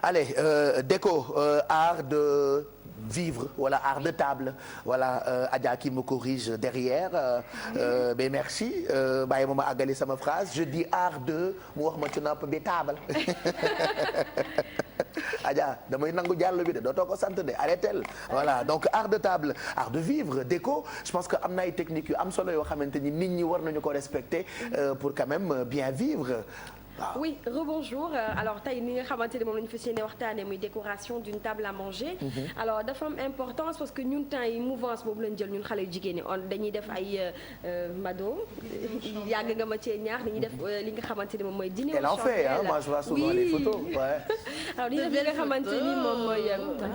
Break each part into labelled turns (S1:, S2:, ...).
S1: allez déco art de vivre wala art de table voilà Adja qui me corrige derrière mais merci bàyyi ma àggali sama phrase je dis art de mu wax ma ci nopp bi table Adja damay nangu jàll bi de dootoo ko sant de arrêtel voilà donc art de table art de vivre déco je pense que am na ay techniques yu am solo yoo xamante ni nit ñi war nañu ko respecter pour quand même bien vivre. Wow.
S2: Oui, rebonjour. Alors tey ni nga xamante ne moom la ñu fas yéene waxtaanee muy décoration d'une table à manger. Alors dafa am importance parce que ñun temps yi mouvance boobu lañ jël ñun xale yu jigéen ñi on dañuy def ay mado yàgg nga ma cee ñaax dañuy def li nga xamante ne moom mooy dîner aux chandelles.
S1: Hein, moi je vois souvent les photos. Ouais.
S2: Alors dañuy def li nga xamante ni moom mooy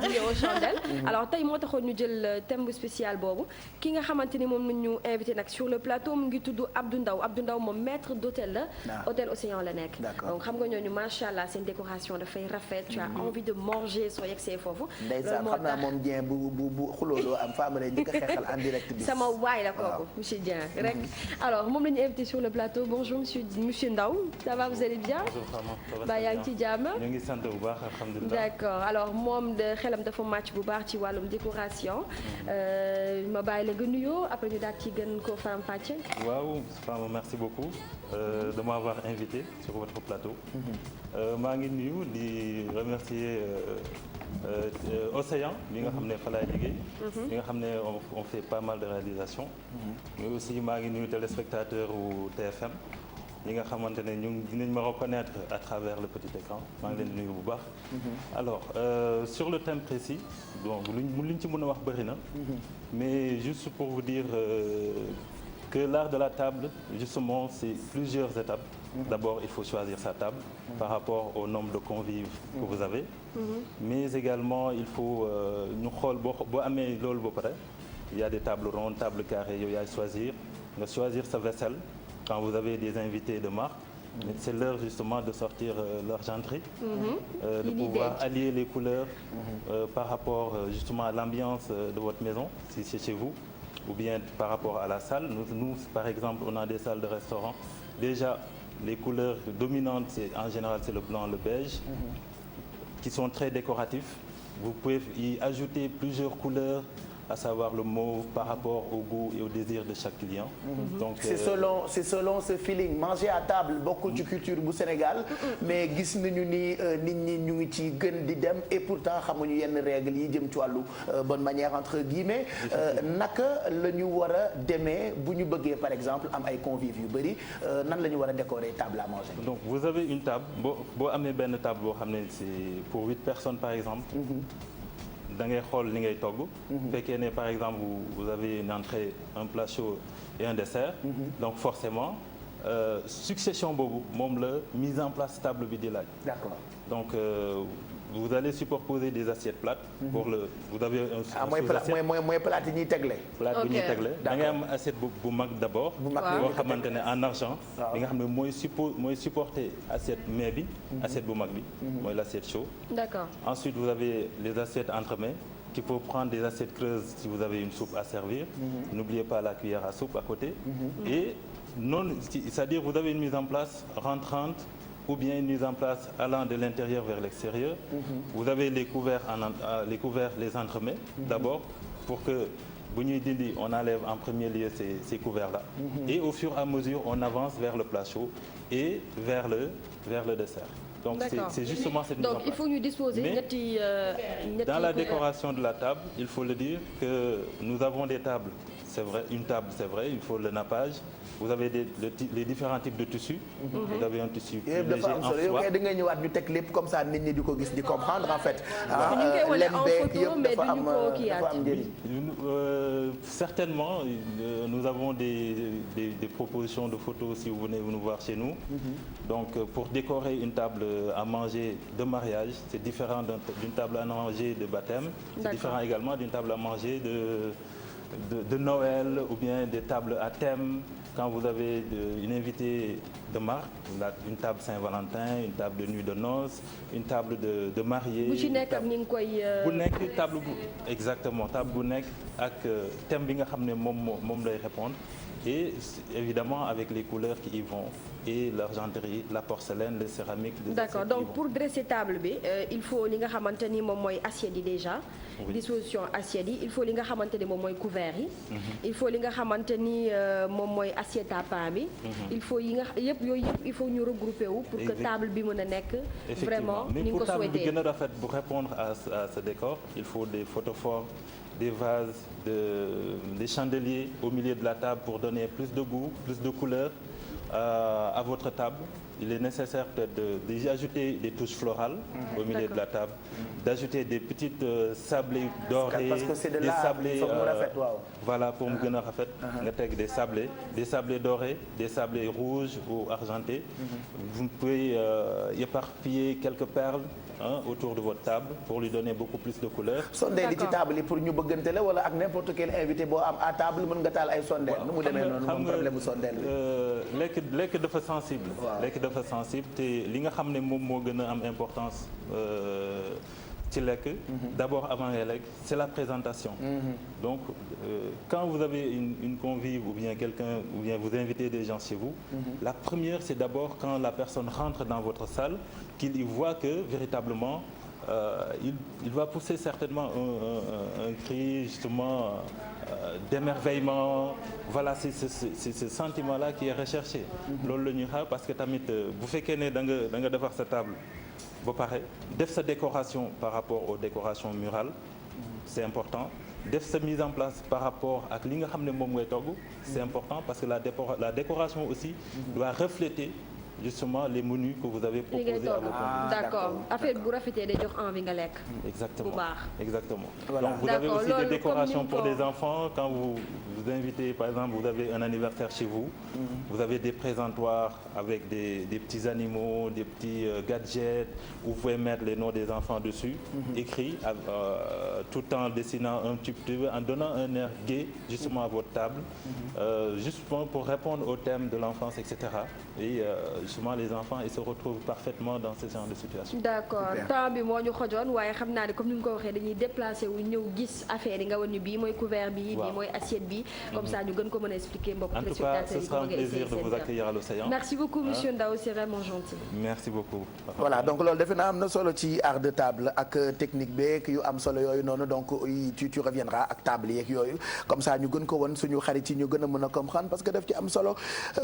S2: dîner aux chandelles. Alors tey moo taxoon ñu jël thème bu spécial boobu ki nga xamante ni moom la ñu invité nag sur le plateau mu ngi tudd Abdou Ndaw Abdou Ndaw moom maître d'hôtel la. Hôtel Océan la nekk. donc xam nga ñooñu macha allah seen décoration dafay rafet. tu as envie de manger soo yegsee foofu.
S1: ndeysaan xam naa moom Dieng bu xulooloo am femme rek di ko xeexal en direct bi.
S2: sama waay la kooku monsieur Dieng rek. alors moom la ñu invité sur le plateau bonjour monsieur Ndaw ça va vous allez bien.
S3: bonjour Fama.
S2: ba yaa ngi ci jàmm.
S3: ñu ngi sant bu baax alhamdulilah.
S2: d'accord alors moom de xelam dafa màcc bu baax ci wàllum décoration. ma bàyyi la nga nuyoo après ñu daal ci gën koo faram-fàcce.
S3: waaw Fama merci beaucoup de m'avoir invité sur votre plateau. maa ngi nuyu di remercier Océan bi nga xam ne fa laay liggéey. bi nga xam ne on fait pas mal de réalisations. mais aussi maa ngi nuyu téléspectateurs u TFM yi nga xamante ne ñu dinañ ma reconnaître à travers le petit écran maa ngi leen di nuyu bu baax. alors sur le thème précis donc luñ ci mën a wax bëri na. mais juste pour vous dire que l'art de la table justement c'est plusieurs étapes. D'abord, il faut choisir sa table par rapport au nombre de convives que vous avez. Mais également, il faut ñu xool boo amee loolu ba pare il y a des tables rondes, tables carrées yow yaay choisir sa vaisselle quand vous avez des invités de marque. C'est l'heure justement de sortir l'argenterie, de pouvoir allier les couleurs par rapport justement à l'ambiance de votre maison, si c'est chez vous, ou bien par rapport à la salle. Nous, par exemple, on a des salles de restaurant. Déjà, les couleurs dominantes, en général, c'est le blanc, le beige, qui sont très décoratifs. Vous pouvez y ajouter plusieurs couleurs, à savoir le mauve par rapport au goût et au désir de chaque client. Donc
S1: c'est selon ce feeling. Manger à table bokkul ci culture bu Sénégal mais gis nañu ni nit ñi ñu ngi ci gën di dem et pourtant xamuñu yenn règles yi jëm ci wàllu bonne manière entre guillemets naka la ñu war a demee bu ñu bëggee par exemple am ay convives yu bëri nan la ñu war a décorer table à manger.
S3: Donc vous avez une table boo amee benn table boo xam ne c'est pour 8 personnes par exemple. da ngay xool li ngay togg. fekkee ne par exemple vous avez une entrée un plat chaud et un dessert. donc forcément succession boobu moom la mise en place table bi di laaj.
S1: D'accord.
S3: donc vous allez superposer des assiettes plates. vous avez un
S1: mooy plate yi ñuy tegle.
S3: plate bi ñuy tegle da ngay am assiette bu mag d'abord.
S1: bu mag
S3: boo xamante ne en argent. li nga xam ne mooy supporter assiette mets bi. assiette bu mag bi. mooy l'assiette chaud.
S2: D'accord.
S3: Ensuite vous avez les assiettes entremets qu'il faut prendre des assiettes creuses si vous avez une soupe à servir. N'oubliez pas la cuillère à soupe à côté. Et non, c'est-à-dire vous avez une mise en place rentrante. Ou bien une mise en place allant de l'intérieur vers l'extérieur. Vous avez les couverts, les entremets, d'abord, pour que bu ñuy dindi on enlève en premier lieu ces couverts-là. Et au fur et à mesure, on avance vers le plat chaud et vers le dessert. Donc c'est justement cette mise en place.
S2: Donc il faut ñu disposer ñetti
S3: dans la décoration de la table, il faut le dire que nous avons des tables. C'est vrai, une table, c'est vrai, il faut le nappage. Vous avez les différents types de tissus. Vous avez un tissu plus léger en soie.
S1: yow kay da ngay ñëwaat ñu teg lépp comme ça nit ñi di ko gis di comprendre en fait.
S3: Certainement, nous avons des propositions de photos si vous venez nous voir chez nous. Donc pour décorer une table à manger de mariage, c'est différent d'une table à manger de baptême. C'est différent également d'une table à manger de Noël ou bien des tables à thème. Quand vous avez une invitée de marque, une table Saint-Valentin, une table de nuit de noces, une table de mariée.
S2: bu ci nekk ak ni nga koy.
S3: bu nekk table bu exactement table bu nekk ak thème bi nga xam ne moom lay répondre. et évidemment avec les couleurs qui y vont et l'argenterie, la porcelaine, les céramiques.
S2: D'accord, donc pour dresser table bi il faut li nga xamante ni moom mooy assiette yi déjà.
S3: Oui.
S2: Disposition assiette yi il faut li nga xamante ni moom mooy couvert yi. il faut li nga xamante ni moom mooy assiette à pain bi. il faut yi nga yooyu yëpp il faut ñu regrouper wu. pour que table bi mën a nekk. vraiment ni nga ko souhaité.
S3: Mais pour table bi gën a rafet pour répondre à ce décor il faut des photophores, des vases, des chandeliers au milieu de la table pour donner plus de goût, plus de couleur à votre table. Il est nécessaire d'y ajouter des touches florales au milieu de la table, d'ajouter des petites sablés dorés,
S1: parce que c'est de
S3: des
S1: l'art,
S3: sablés
S1: voilà
S3: pour mu gën a rafet. nga teg des sablés dorés, des sablés rouges ou argentés. Vous pouvez éparpiller quelques perles autour de votre table pour lui donner beaucoup plus de couleur.
S1: sondeel yi ci table yi pour ñu bëggante la wala ak n'importe quel invité boo am à table mën nga taal ay sondeel. nu mu demee noonu moom problème mu sondeel bi.
S3: lekk dafa sensible. lekk dafa sensible te li nga xam ne moom moo gën a am importance ci lekk. D'abord avant ngay lekk c'est la présentation. Donc quand vous avez une convive ou bien quelqu'un ou bien vous invitez des gens chez vous. La première c'est d'abord quand la personne rentre dans votre salle qu'il y voit que véritablement il va pousser certainement un cri justement d'émerveillement. Voilà c'est ce sentiment-là qui est recherché. loolu la ñuy xaar parce que tamit bu fekkee ne da nga defar sa table ba pare def sa décoration par rapport aux décorations murales c'est important. def sa mise en place par rapport ak li nga xam ne moom ngay togg c'est important parce que la décoration aussi doit refléter justement les menus que vous avez proposés à vos convives.
S2: D'accord affaire bu rafetee day jox envie nga lekk.
S3: Exactement
S2: bu baax.
S3: Exactement.
S1: Voilà.
S3: Donc vous avez aussi des décorations pour
S2: ni
S3: les enfants quand vous invitez par exemple vous avez un anniversaire chez vous. Vous avez des présentoirs avec des petits animaux, des petits gadgets où vous pouvez mettre les noms des enfants dessus, écrits tout en dessinant un petit peu, en donnant un air gai justement à votre table, justement pour répondre au thème de l'enfance, etc. Et justement les enfants ils se retrouvent parfaitement dans ce genre de situation.
S2: D'accord temps bi moo ñu xojoon waaye xam naa ne comme ni nga ko waxee dañuy déplacer wu ñëw gis affaire yi nga wan ñu bii mooy couvert bi bii mooy assiette bi comme ça ñu gën ko mën a expliquer mbokk téléspectateurs
S3: En tout cas ce sera un plaisir de vous accueillir à l'Océan.
S2: Merci beaucoup monsieur Ndao c'est vraiment gentil.
S3: Merci beaucoup.
S1: Voilà donc loolu defe naa am na solo ci art de table ak technique beeg yu am solo yooyu noonu donc tu reviendras ak table yeeg yooyu comme ça ñu gën ko won suñu xarit yi ñu gën a mën a comprendre parce que daf ci am solo.